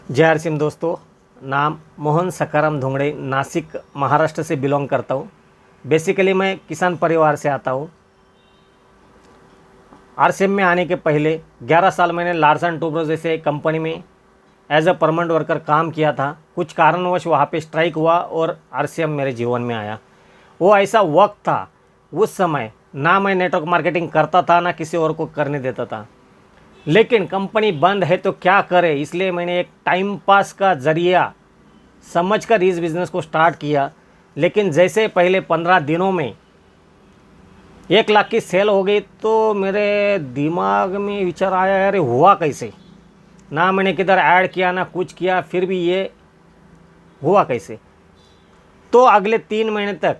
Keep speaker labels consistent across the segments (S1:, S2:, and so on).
S1: जय हर सिंह दोस्तों। नाम मोहन सकाराम धोंगड़े, नासिक महाराष्ट्र से बिलोंग करता हूँ। बेसिकली मैं किसान परिवार से आता हूँ। आरसीएम में आने के पहले 11 साल मैंने लार्सन टोब्रो जैसे कंपनी में एज अ परमानेंट वर्कर काम किया था। कुछ कारणवश वहाँ पे स्ट्राइक हुआ और आरसीएम मेरे जीवन में आया। वो ऐसा वक्त था, उस समय ना मैं नेटवर्क मार्केटिंग करता था ना किसी और को करने देता था, लेकिन कंपनी बंद है तो क्या करे, इसलिए मैंने एक टाइम पास का ज़रिया समझकर इस बिज़नेस को स्टार्ट किया। लेकिन जैसे पहले 15 दिनों में 1 लाख की सेल हो गई तो मेरे दिमाग में विचार आया, यार हुआ कैसे। ना मैंने किधर ऐड किया ना कुछ किया, फिर भी ये हुआ कैसे। तो अगले 3 महीने तक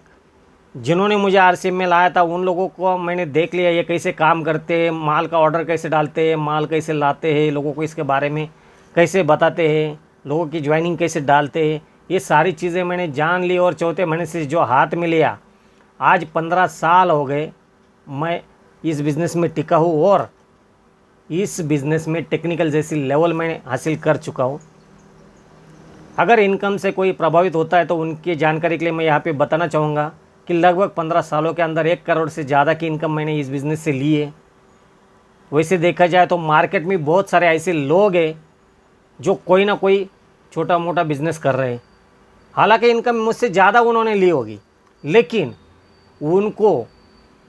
S1: जिन्होंने मुझे आरसीएम में लाया था उन लोगों को मैंने देख लिया, ये कैसे काम करते हैं, माल का ऑर्डर कैसे डालते हैं, माल कैसे लाते हैं, लोगों को इसके बारे में कैसे बताते हैं, लोगों की ज्वाइनिंग कैसे डालते हैं, ये सारी चीज़ें मैंने जान ली। और चौथे महीने से जो हाथ में लिया, आज 15 साल हो गए मैं इस बिज़नेस में टिका हूँ और इस बिज़नेस में टेक्निकल जैसी लेवल मैंने हासिल कर चुका हूँ। अगर इनकम से कोई प्रभावित होता है तो उनकी जानकारी के लिए मैं यहाँ पे बताना चाहूँगा कि लगभग 15 सालों के अंदर 1 करोड़ से ज़्यादा की इनकम मैंने इस बिज़नेस से ली है। वैसे देखा जाए तो मार्केट में बहुत सारे ऐसे लोग हैं जो कोई ना कोई छोटा मोटा बिज़नेस कर रहे हैं, हालांकि इनकम मुझसे ज़्यादा उन्होंने ली होगी, लेकिन उनको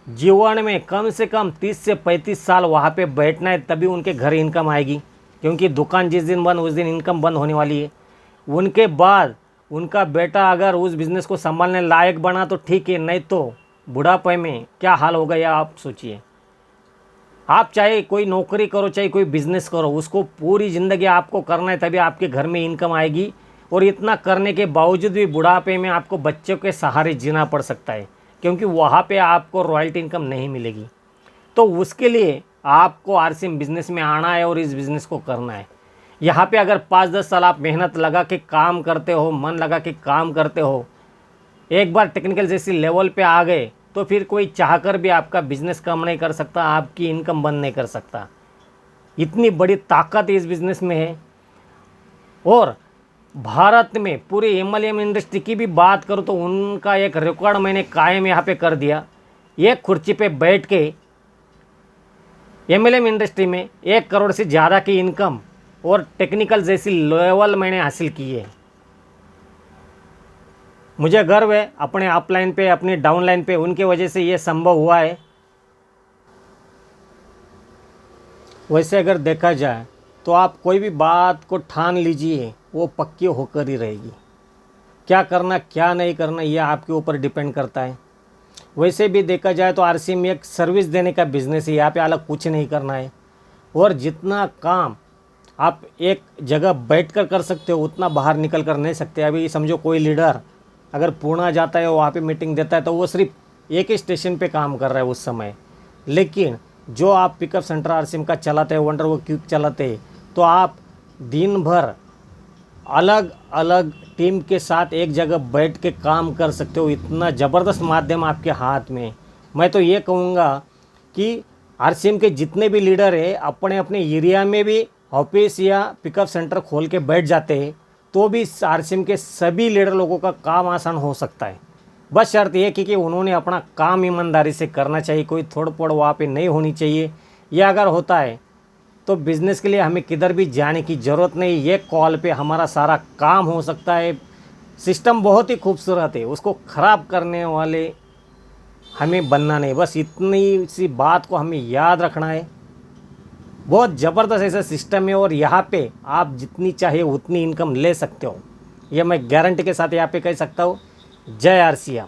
S1: जीवन में कम से कम 30 से 35 साल वहाँ पे बैठना है, तभी उनके घर इनकम आएगी। क्योंकि दुकान जिस दिन बंद उस दिन इनकम बंद होने वाली है। उनके बाद उनका बेटा अगर उस बिज़नेस को संभालने लायक बना तो ठीक है, नहीं तो बुढ़ापे में क्या हाल होगा या आप सोचिए। आप चाहे कोई नौकरी करो चाहे कोई बिज़नेस करो, उसको पूरी ज़िंदगी आपको करना है, तभी आपके घर में इनकम आएगी। और इतना करने के बावजूद भी बुढ़ापे में आपको बच्चों के सहारे जीना पड़ सकता है, क्योंकि वहाँ पे आपको रॉयल्टी इनकम नहीं मिलेगी। तो उसके लिए आपको आरसीएम बिज़नेस में आना है और इस बिज़नेस को करना है। यहाँ पे अगर 5-10 साल आप मेहनत लगा के काम करते हो, मन लगा के काम करते हो, एक बार टेक्निकल जैसी लेवल पे आ गए तो फिर कोई चाहकर भी आपका बिज़नेस कम नहीं कर सकता, आपकी इनकम बंद नहीं कर सकता। इतनी बड़ी ताकत इस बिज़नेस में है। और भारत में पूरे एमएलएम इंडस्ट्री की भी बात करूँ तो उनका एक रिकॉर्ड मैंने कायम यहाँ पे कर दिया। एक कुर्सी पे बैठ के एमएलएम इंडस्ट्री में 1 करोड़ से ज़्यादा की इनकम और टेक्निकल जैसी लेवल मैंने हासिल की है। मुझे गर्व है अपने अपलाइन पे, अपनी डाउनलाइन पे, उनके वजह से ये संभव हुआ है। वैसे अगर देखा जाए तो आप कोई भी बात को ठान लीजिए, वो पक्की होकर ही रहेगी। क्या करना क्या नहीं करना ये आपके ऊपर डिपेंड करता है। वैसे भी देखा जाए तो आरसीएम में एक सर्विस देने का बिज़नेस है, यहाँ पे अलग कुछ नहीं करना है। और जितना काम आप एक जगह बैठकर कर सकते हो उतना बाहर निकल कर नहीं सकते। अभी समझो कोई लीडर अगर पुणे जाता है, वहाँ पे मीटिंग देता है, तो वो सिर्फ एक ही स्टेशन पे काम कर रहा है उस समय। लेकिन जो आप पिकअप सेंटर आरसीएम का चलाते हैं, वंडर वो क्विक चलाते हैं, तो आप दिन भर अलग अलग टीम के साथ एक जगह बैठ के काम कर सकते हो। इतना ज़बरदस्त माध्यम आपके हाथ में। मैं तो ये कहूँगा कि आरसीएम के जितने भी लीडर हैं अपने अपने एरिया में भी ऑफिस या पिकअप सेंटर खोल के बैठ जाते हैं, तो भी आरसीएम के सभी लीडर लोगों का काम आसान हो सकता है। बस शर्त ये कि उन्होंने अपना काम ईमानदारी से करना चाहिए, कोई थोड़ फोड़ वहाँ पे नहीं होनी चाहिए। यह अगर होता है तो बिज़नेस के लिए हमें किधर भी जाने की ज़रूरत नहीं, ये कॉल पे हमारा सारा काम हो सकता है। सिस्टम बहुत ही खूबसूरत है, उसको ख़राब करने वाले हमें बनना नहीं। बस इतनी सी बात को हमें याद रखना है। बहुत ज़बरदस्त ऐसा सिस्टम है और यहाँ पे आप जितनी चाहे उतनी इनकम ले सकते हो, ये मैं गारंटी के साथ यहाँ पे कह सकता हूँ। जय आरसीएम।